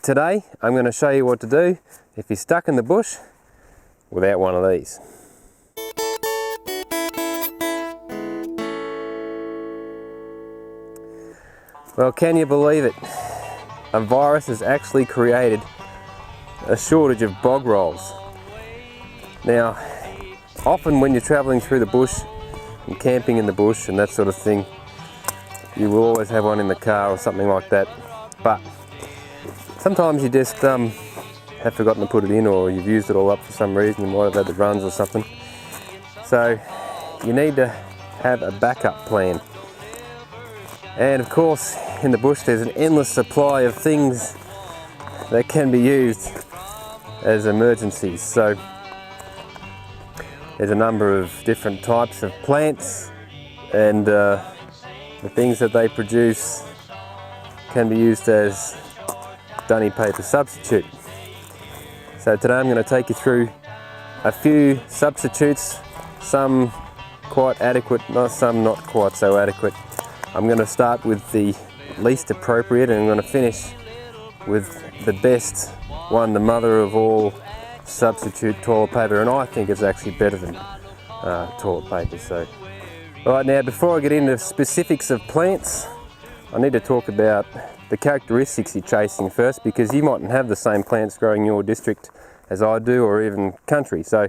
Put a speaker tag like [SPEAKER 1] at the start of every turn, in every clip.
[SPEAKER 1] today I'm going to show you what to do if you're stuck in the bush without one of these. Well, can you believe it? A virus has actually created a shortage of bog rolls. Now, often when you're travelling through the bush and camping in the bush and that sort of thing, you will always have one in the car or something like that. But sometimes you just have forgotten to put it in, or you've used it all up for some reason. You might have had the runs or something. So you need to have a backup plan. And of course, in the bush there's an endless supply of things that can be used as emergencies. So there's a number of different types of plants, and the things that they produce can be used as dunny paper substitute. So today I'm going to take you through a few substitutes, some quite adequate, some not quite so adequate. I'm going to start with the least appropriate, and I'm going to finish with the best one, the mother of all substitute toilet paper, and I think it's actually better than toilet paper. So, right now, before I get into specifics of plants, I need to talk about the characteristics you're chasing first, because you mightn't have the same plants growing in your district as I do, or even country. So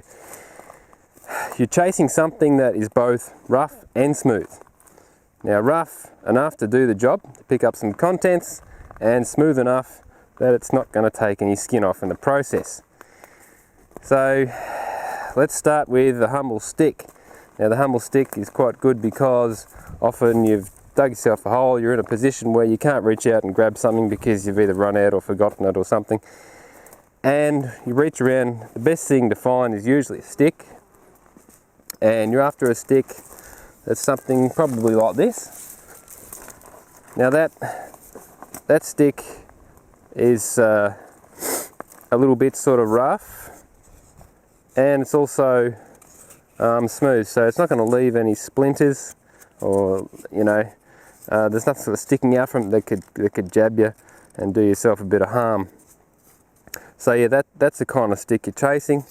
[SPEAKER 1] you're chasing something that is both rough and smooth. Now, rough enough to do the job, to pick up some contents, and smooth enough that it's not going to take any skin off in the process. So let's start with the humble stick. Now, the humble stick is quite good because often you've dug yourself a hole, you're in a position where you can't reach out and grab something because you've either run out or forgotten it or something, and you reach around. The best thing to find is usually a stick, and you're after a stick that's something probably like this. Now that stick is a little bit sort of rough, and it's also smooth, so it's not going to leave any splinters, or there's nothing sort of sticking out from it that could jab you and do yourself a bit of harm. So yeah, that's the kind of stick you're chasing,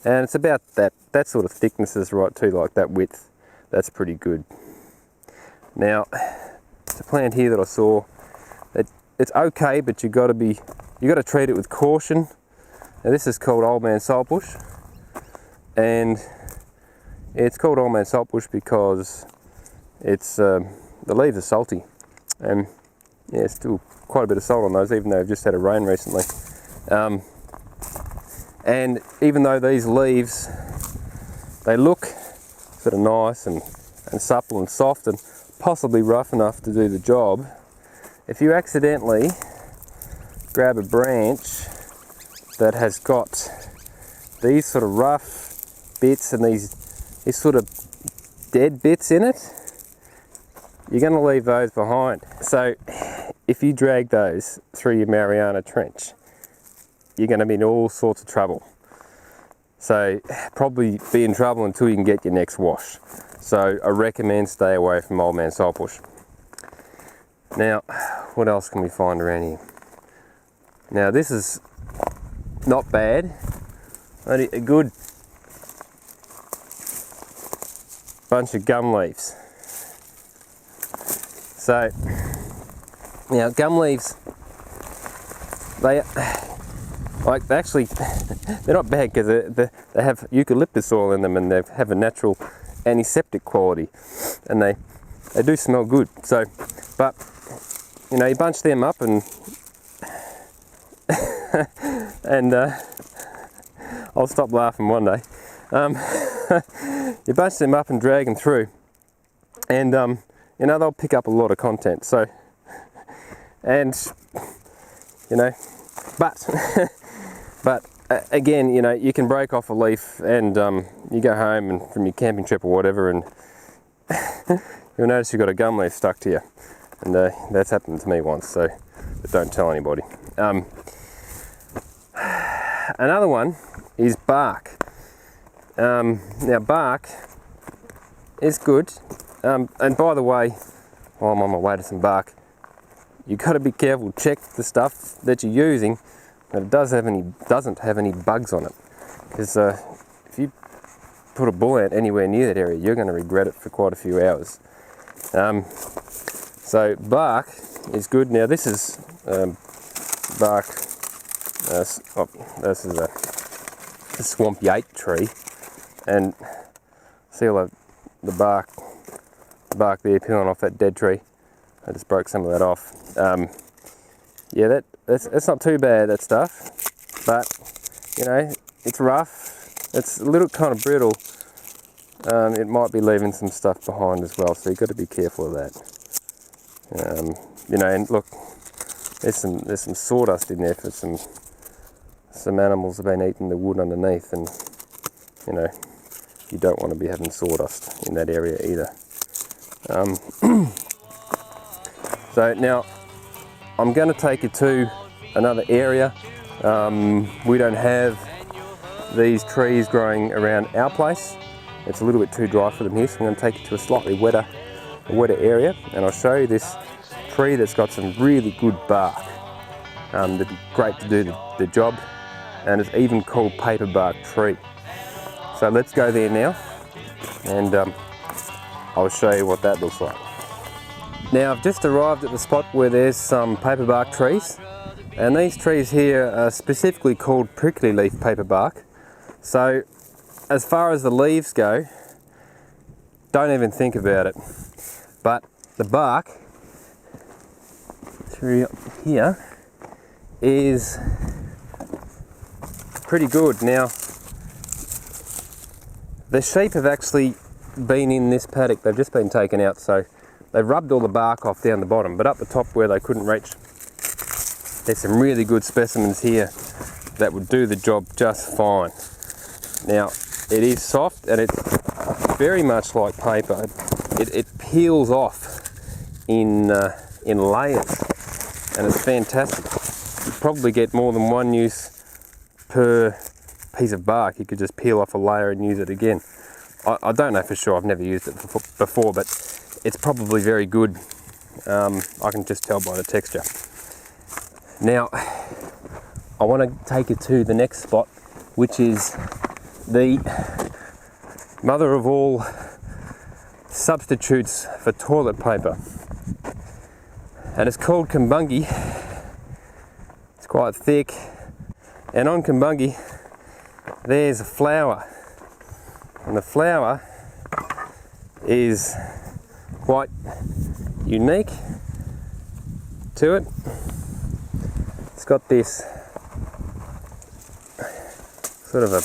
[SPEAKER 1] and it's about that sort of thickness is right too, like that width. That's pretty good. Now, it's a plant here that I saw. It's okay, but you got to treat it with caution. Now, this is called old man saltbush, and it's called old man saltbush because it's the leaves are salty, and yeah, still quite a bit of salt on those, even though we've just had a rain recently. And even though these leaves, they look sort of nice and supple and soft and possibly rough enough to do the job, if you accidentally grab a branch that has got these sort of rough bits and these sort of dead bits in it, you're going to leave those behind. So if you drag those through your Mariana Trench, you're going to be in all sorts of trouble. So probably be in trouble until you can get your next wash. So I recommend stay away from old man saltbush. Now, what else can we find around here? Now, this is not bad. Only a good bunch of gum leaves. So now, gum leaves, they're not bad because they have eucalyptus oil in them, and they have a natural antiseptic quality, and they do smell good. So, but you bunch them up and and I'll stop laughing one day. You bunch them up and drag them through, and they'll pick up a lot of content. So, and but again, you can break off a leaf, and you go home and from your camping trip or whatever, and you'll notice you've got a gum leaf stuck to you, and that's happened to me once. So, but don't tell anybody. Another one is bark. Now, bark is good, and by the way, while I'm on my way to some bark, you've got to be careful. Check the stuff that you're using that it doesn't have any bugs on it, because if you put a bull ant anywhere near that area, you're going to regret it for quite a few hours. So bark is good. Now this is bark. This is a swamp yate tree, and see all the bark there peeling off that dead tree. I just broke some of that off. Yeah, that's not too bad, that stuff, but you know, it's rough, it's a little kind of brittle. It might be leaving some stuff behind as well, so you've got to be careful of that. You know, and look, there's some sawdust in there for some animals have been eating the wood underneath, and you know, you don't want to be having sawdust in that area either. So now I'm going to take you to another area. We don't have these trees growing around our place. It's a little bit too dry for them here, so I'm going to take you to a slightly wetter area, and I'll show you this tree that's got some really good bark. That'd be great to do the job, and it's even called paper bark tree. So let's go there now, and I'll show you what that looks like. Now I've just arrived at the spot where there's some paper bark trees, and these trees here are specifically called prickly leaf paper bark. So as far as the leaves go, don't even think about it. But the bark through here is pretty good. Now the sheep have actually been in this paddock, they've just been taken out, so they've rubbed all the bark off down the bottom, but up the top where they couldn't reach, there's some really good specimens here that would do the job just fine. Now it is soft, and it's very much like paper. It peels off in layers, and it's fantastic. You probably get more than one use per piece of bark. You could just peel off a layer and use it again. I don't know for sure, I've never used it before, but it's probably very good. I can just tell by the texture. Now, I want to take you to the next spot, which is the mother of all substitutes for toilet paper. And it's called kumbungi. It's quite thick. And on kumbungi, there's a flower. And the flower is quite unique to it. It's got this sort of a,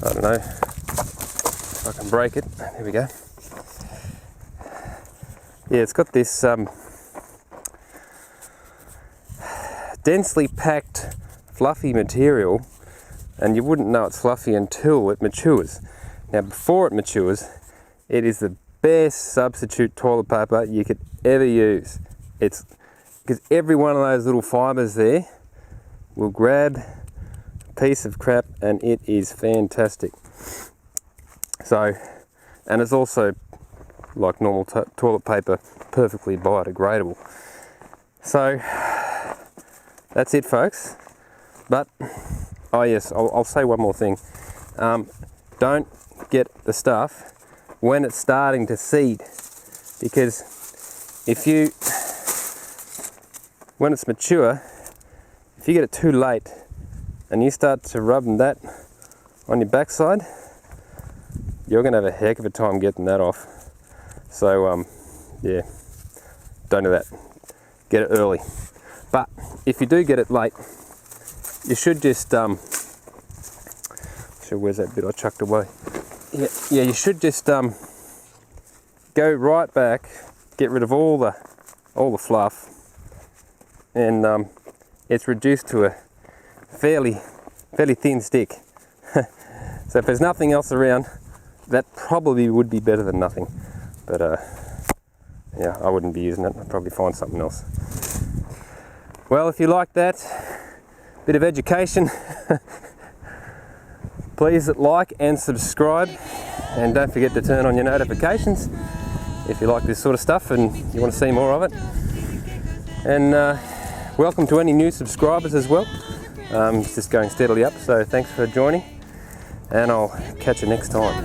[SPEAKER 1] I don't know if I can break it. There we go. Yeah, it's got this densely packed, fluffy material, and you wouldn't know it's fluffy until it matures. Now, before it matures, it is the best substitute toilet paper you could ever use. It's because every one of those little fibers there will grab a piece of crap, and it is fantastic. So, and it's also, like normal toilet paper, perfectly biodegradable. So that's it, folks. But oh yes, I'll say one more thing. Don't get the stuff when it's starting to seed, because when it's mature, if you get it too late and you start to rub that on your backside, you're going to have a heck of a time getting that off. So yeah, don't do that. Get it early. But if you do get it late, you should just where's that bit I chucked away? Yeah, you should just go right back, get rid of all the fluff, and it's reduced to a fairly thin stick. So if there's nothing else around, that probably would be better than nothing. But yeah, I wouldn't be using it. I'd probably find something else. Well, if you like that bit of education, please like and subscribe, and don't forget to turn on your notifications if you like this sort of stuff and you want to see more of it. And welcome to any new subscribers as well. It's just going steadily up, so thanks for joining, and I'll catch you next time.